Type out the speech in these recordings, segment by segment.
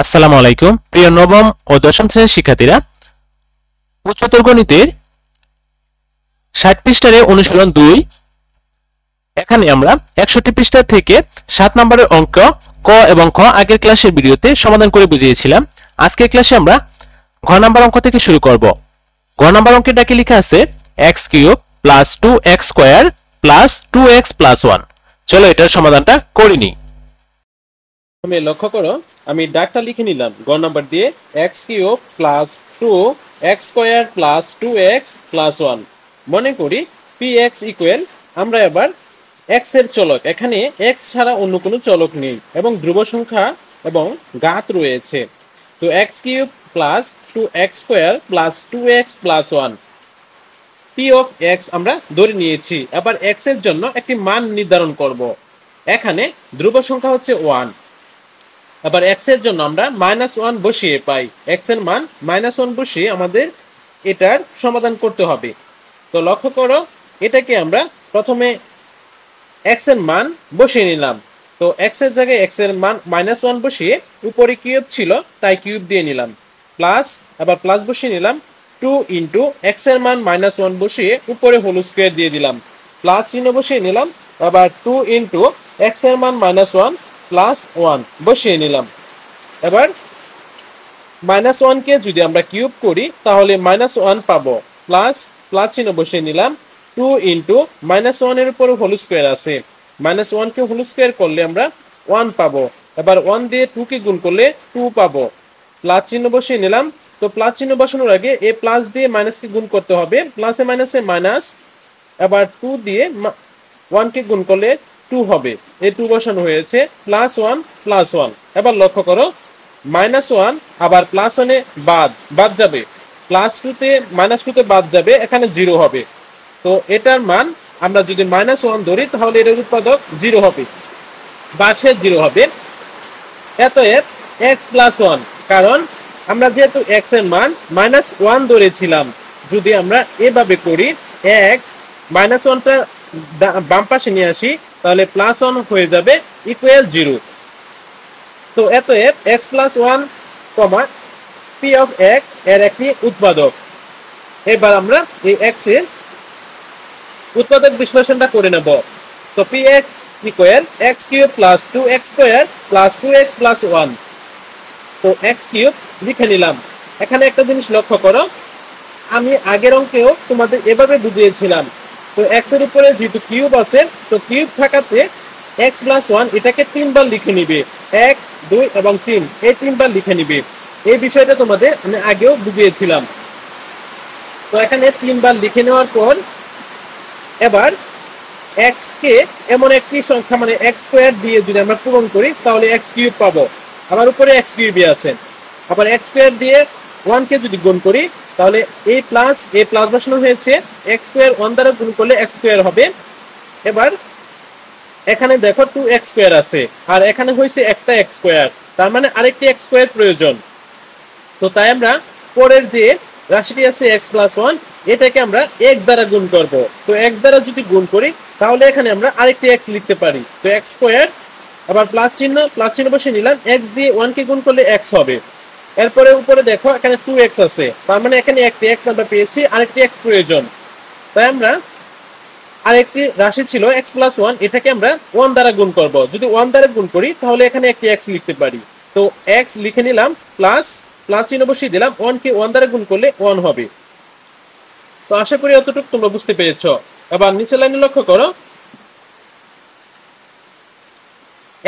আসসালামু আলাইকুম প্রিয় নবম ও দশম শ্রেণীর শিক্ষার্থীরা, উচ্চতর গণিতের ৬০ পৃষ্ঠার অনুশীলন ২। এখানে আমরা ৬১ পৃষ্ঠা থেকে ৭ নম্বরের অঙ্ক ক এবং খ আগের ক্লাসের ভিডিওতে সমাধান করে বুঝিয়েছিলাম। আজকের ক্লাসে আমরা ঘ নাম্বার অঙ্ক থেকে শুরু করব। ঘ নাম্বার অঙ্কের ডাকে লেখা আছে x³ plus 2x square plus 2x plus 1। চলো এটার সমাধানটা করে নিই। তুমি লক্ষ্য করো, আমি ডাকটা লিখে নিলাম গ নাম্বার দিয়ে x³ plus 2x square plus 2x plus 1। মনে করি px ইকুয়াল, আমরা এবার x এর চলক, এখানে x ছাড়া অন্য কোনো চলক নেই এবং ধ্রুব সংখ্যা এবং ঘাত রয়েছে। তো x³ plus 2x square plus 2x plus 1 p of x আমরা ধরে নিয়েছি। এবার x এর জন্য একটি মান নির্ধারণ করব। এখানে ধ্রুব সংখ্যা হচ্ছে 1। আবার x এর জন্য আমরা -1 বসিয়ে পাই। x এর মান -1 বসিয়ে আমাদের এটার সমাধান করতে হবে। তো লক্ষ্য করো, এটাকে আমরা প্রথমে x এর মান বসিয়ে নিলাম। তো x এর জায়গায় x এর মান -1 বসিয়ে, উপরে কিউব ছিল তাই কিউব দিয়ে নিলাম, প্লাস আবার প্লাস বসিয়ে নিলাম 2 ইন্টু x এর মান -1 বসিয়ে উপরে হোল স্কয়ার দিয়ে দিলাম, প্লাস চিহ্ন বসিয়ে নিলাম, আবার 2 ইন্টু x এর মান -1 প্লাস 1 বসিয়ে নিলাম। এবার -1 কে যদি আমরা কিউব করি তাহলে -1 পাবো, প্লাস প্লাস চিহ্ন বসিয়ে নিলাম, 2 ইন্টু -1 এর উপরে হোল স্কয়ার আছে, -1 কে হোল স্কয়ার করলে আমরা 1 পাবো। এবার 1 দিয়ে 2 কে গুণ করলে 2 পাবো, প্লাস চিহ্ন বসিয়ে নিলাম। তো প্লাস চিহ্ন বসানোর আগে এ প্লাস দিয়ে মাইনাস কে গুণ করতে হবে, প্লাসে মাইনাসে মাইনাস, এবার 2 দিয়ে 1 কে গুণ করলে 2 হবে, এই 2 বসানো হয়েছে, প্লাস 1 প্লাস 1। এবার লক্ষ্য করো, -1 আবার +1 এ বাদ যাবে, +2 তে -2 তে বাদ যাবে, এখানে 0 হবে। তো এটার মান আমরা যদি -1 ধরি তাহলে এর উৎপাদক 0 হবে, বাসে 0 হবে। অতএব x প্লাস 1, কারণ আমরা যেহেতু x এর মান -1 ধরেছিলাম, যদি আমরা এভাবে করি x -1টা বাম পাশে নিয়ে আসি তাহলে +1 হয়ে যাবে ইকুয়াল 0। তো অতএব x plus 1 p of x এর একটি উৎপাদক। এবার আমরা এই x এর উৎপাদক বিশ্লেষণটা করে নেব। তো px equal x³ plus 2x square plus 2x plus 1। তো x³ লিখে নিলাম। এখানে একটা জিনিস লক্ষ্য করো, আমি আগের অঙ্কেও তোমাদের এভাবে বুঝিয়েছিলাম। তো x এর উপরে যেহেতু কিউব আছে, তো কিউব থাকাতে x প্লাস 1 এটাকে 3 বার লিখে নিবে, 1 2 এবং 3, এই 3 বার লিখে নিবে। এই বিষয়টা তোমাদের আমি আগেও বুঝিয়েছিলাম। তো এখানে 3 বার লিখে নেওয়ার পর এবার x কে এমন একটি সংখ্যা মানে x স্কয়ার দিয়ে যদি আমরা পূরণ করি তাহলে x³ পাবো। আবার উপরে x³ আছে, আবার x স্কয়ার দিয়ে 1 কে যদি গুণ করি তাহলে a প্লাস বসানো হয়েছে, x স্কয়ার 1 দ্বারা গুণ করলে x স্কয়ার হবে। এবার এখানে দেখো 2x স্কয়ার আছে আর এখানে হইছে একটা x স্কয়ার, তার মানে আরেকটি x স্কয়ার প্রয়োজন। তো তাই আমরা পরের যে রাশিটি আছে x প্লাস 1, এটাকে আমরা x দ্বারা গুণ করব। তো x দ্বারা যদি গুণ করি তাহলে এখানে আমরা আরেকটি x লিখতে পারি, তো x স্কয়ার, আবার প্লাস চিহ্ন বসিয়ে নিলাম, x দিয়ে 1 কে গুণ করলে x হবে। এরপরে উপরে দেখো এখানে 2x আছে, তার মানে এখানে একটি x আমরা পেয়েছি, আরেকটি x প্রয়োজন। তাই আমরা আরেকটি রাশি ছিল x প্লাস 1, এটাকে আমরা 1 দ্বারা গুণ করব। যদি 1 দ্বারা গুণ করি তাহলে এখানে একটি x লিখতে পারি। তো x লিখে নিলাম, প্লাস চিহ্ন বসিয়ে দিলাম, 1 কে 1 দ্বারা গুণ করলে 1 হবে। তো আশা করি এতটুকু তোমরা বুঝতে পেরেছো। এবার নিচের লাইনে লক্ষ্য করো,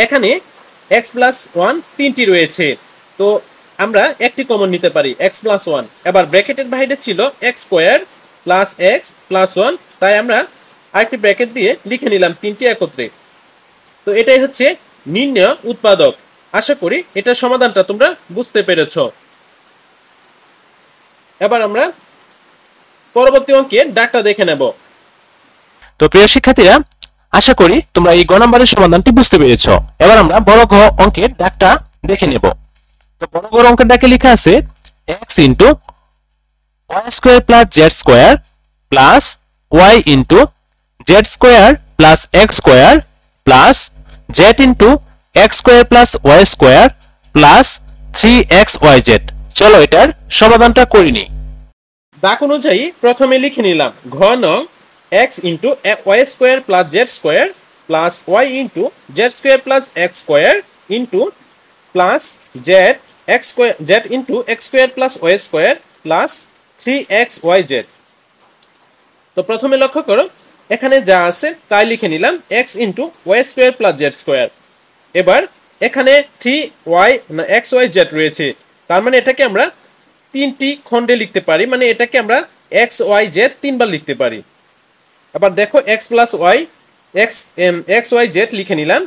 এখানে x প্লাস 1 তিনটি রয়েছে, তো আমরা একটি কমন নিতে পারি, x প্লাস 1। এবার ব্র্যাকেটের বাইরে ছিল x square plus x plus 1, তাই আমরা আরেকটি ব্র্যাকেট দিয়ে লিখে নিলাম তিনটি একত্রে। তো এটাই হচ্ছে নির্ণয় উৎপাদক। আশা করি এটার সমাধানটা তোমরা বুঝতে পেরেছো। এবার আমরা পরবর্তী অঙ্কের ডাকটা দেখে নেব। তো প্রিয় শিক্ষার্থীরা, আশা করি তোমরা এই গ নাম্বারের সমাধানটি বুঝতে পেরেছো। এবার আমরা বড় ঘ অঙ্কের ডাকটা দেখে নেব। তো বড় ঘ অঙ্কের ডাকে লেখা আছে x into y square plus z square plus y into z square plus x square plus z into x square plus y square plus 3xyz। চলো এটার সমাধানটা করি নি। দাগ অনুযায়ী প্রথমে লিখে নিলাম ঘ নং x into y square plus z square plus y into z square plus x square into plus z x square z into x square plus y square plus 3xyz। তো প্রথমে লক্ষ্য করো এখানে যা আছে তাই লিখে নিলাম x into y square plus z square. এবার এখানে 3y না xyz রয়েছে, তার মানে এটাকে আমরা তিনটি খণ্ডে লিখতে পারি, মানে এটাকে আমরা xyz তিনবার লিখতে পারি। আবার দেখো x প্লাস ওয়াই xyz লিখে নিলাম,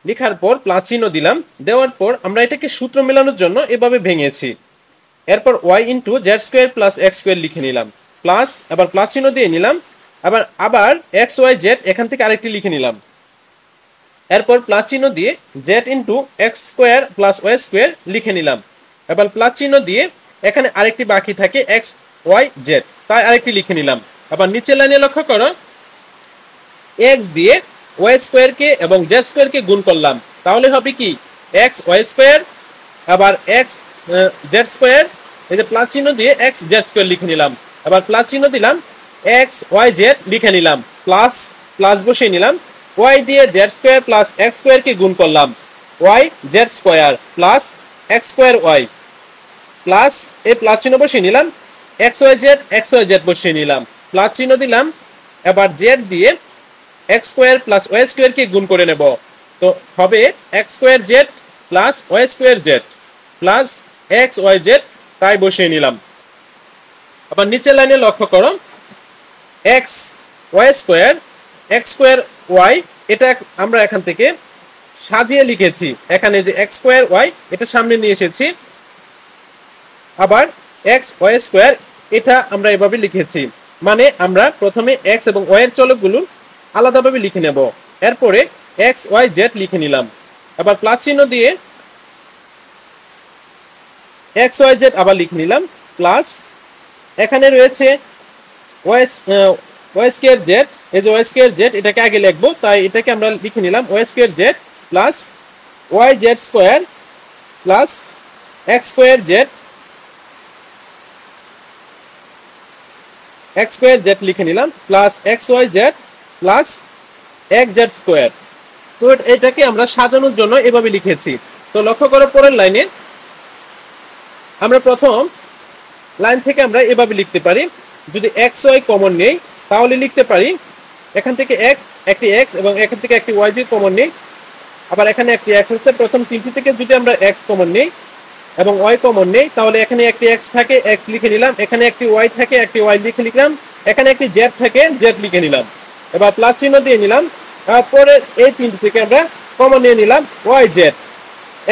লেখার পর প্লাস চিহ্ন দিলাম, দেওয়ার পর আমরা এটাকে সূত্র মেলানোর জন্য এভাবে ভেঙেছি। এরপর y into z square plus x square লিখে নিলাম, প্লাস আবার প্লাস চিহ্ন দিয়ে নিলাম, আবার xyz এখান থেকে আরেকটি লিখে নিলাম, এরপর প্লাস চিহ্ন দিয়ে z into x square plus y square লিখে নিলাম, এবার প্লাস চিহ্ন দিয়ে এখানে আরেকটি বাকি থাকে xyz, তাই আরেকটি লিখে নিলাম। আবার নিচের লাইনে লক্ষ্য করো x দিয়ে ওয়াই স্কোয়ার কে এবং জেড স্কোয়ার কে গুণ করলাম, তাহলে হবে কি x ওয়াই স্কোয়ার আবার x জেড স্কোয়ার, এই যে প্লাস চিহ্ন দিয়ে x জেড স্কোয়ার লিখে নিলাম, আবার প্লাস চিহ্ন দিলাম xyz লিখে নিলাম, প্লাস প্লাস বসিয়ে নিলাম, y দিয়ে z square plus x square কে গুণ করলাম, y z square plus x square y, plus এই প্লাস চিহ্ন বসিয়ে নিলাম, xyz বসিয়ে নিলাম, প্লাস চিহ্ন দিলাম, এবার z দিয়ে x square plus y square কে গুণ করে নেব, তো হবে x square z plus y square z plus xyz, তাই বসিয়ে নিলাম। আবার নিচের লাইনে লক্ষ্য করো x y square x square y, এটা আমরা এখান থেকে সাজিয়ে লিখেছি, এখানে যে এক্স স্কোয়ার ওয়াই এটা সামনে নিয়ে এসেছি, আবার এক্স ওয়াই স্কোয়ার এটা আমরা এভাবে লিখেছি, মানে আমরা প্রথমে এক্স এবং ওয়াই এর চলকগুলো আলাদাভাবে লিখে নেব, এরপরে xyz লিখে নিলাম, আবার প্লাস চিহ্ন দিয়ে xyz আবার লিখে নিলাম, প্লাস এখানে রয়েছে ওয়াই স্কোয়ার জেড, এই যে ওয়াই স্কোয়ার জেড এটাকে আগে লিখবো, তাই এটাকে আমরা লিখে নিলাম y square z plus y z square plus x square z x square z লিখে নিলাম, plus xyz plus x z square. তো এটাকে আমরা সাজানোর জন্য এভাবে লিখেছি। তো লক্ষ্য করো পরের লাইনে আমরা প্রথম লাইন থেকে আমরা এভাবে লিখতে পারি, যদি xy কমন নেই তাহলে লিখতে পারি এখান থেকে একটি x এবং এখান থেকে একটি y কমন নেই, আবার এখানে একটি x আছে, প্রথম তিনটি থেকে যদি আমরা x কমন নেই এবং y কমন নেই তাহলে এখানে একটি x থাকে x লিখে নিলাম, এখানে একটি y থাকে একটি y লিখে নিলাম, এখানে একটি z থাকে z লিখে নিলাম, এবার প্লাস চিহ্ন দিয়ে নিলাম, তারপরে এই তিনটি থেকে আমরা কমন নিয়ে নিলাম yz,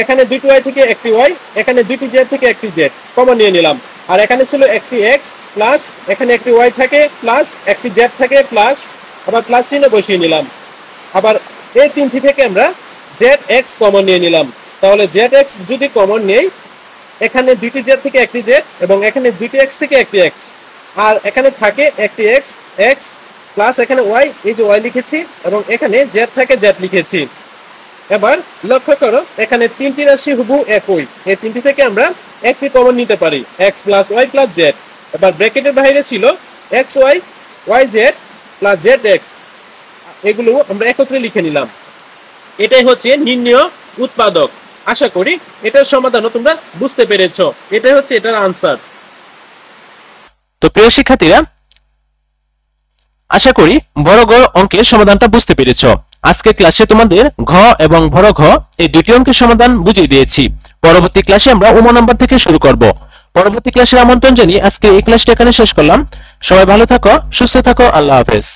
এখানে দুটি y থেকে একটি y, এখানে দুটি z থেকে একটি z কমন নিয়ে নিলাম, আর এখানে ছিল একটি x প্লাস এখানে একটি y থাকে প্লাস একটি z থাকে প্লাস, আবার প্লাস চিহ্ন বসিয়ে নিলাম, আবার এই তিনটি থেকে আমরা zx কমন নিয়ে নিলাম, তাহলে zx যদি কমন নেই এখানে দুটি z থেকে একটি z এবং এখানে দুটি x থেকে একটি x, আর এখানে থাকে একটি x প্লাস এখানে y, এই যে y লিখেছি এবং এখানে z থেকে z লিখেছি। এবার লক্ষ্য করো এখানে তিনটি রাশি হুবহু একই, এই তিনটি থেকে আমরা একটি কমন নিতে পারি x plus y plus z, এবার ব্র্যাকেটের বাইরে ছিল xy yz প্লাস zx, এগুলো আমরা একত্রে লিখে নিলাম। এটাই হচ্ছে নির্ণয় উৎপাদক। আশা করি এটার সমাধানও তোমরা বুঝতে পেরেছো, এটাই হচ্ছে এটার আনসার। তো প্রিয় শিক্ষার্থীরা, আশা করি বড় ঘ অঙ্কের সমাধানটা বুঝতে পেরেছো। আজকে ক্লাসে তোমাদের ঘ এবং বড় ঘ এই দুটি অঙ্কের সমাধান বুঝিয়ে দিয়েছি। পরবর্তী ক্লাসে আমরা উম নাম্বার থেকে শুরু করব। পরবর্তী ক্লাসের আমন্ত্রণ জানিয়ে আজকে এই ক্লাসটা এখানে শেষ করলাম। সবাই ভালো থাকো, সুস্থ থাকো, আল্লাহ হাফেজ।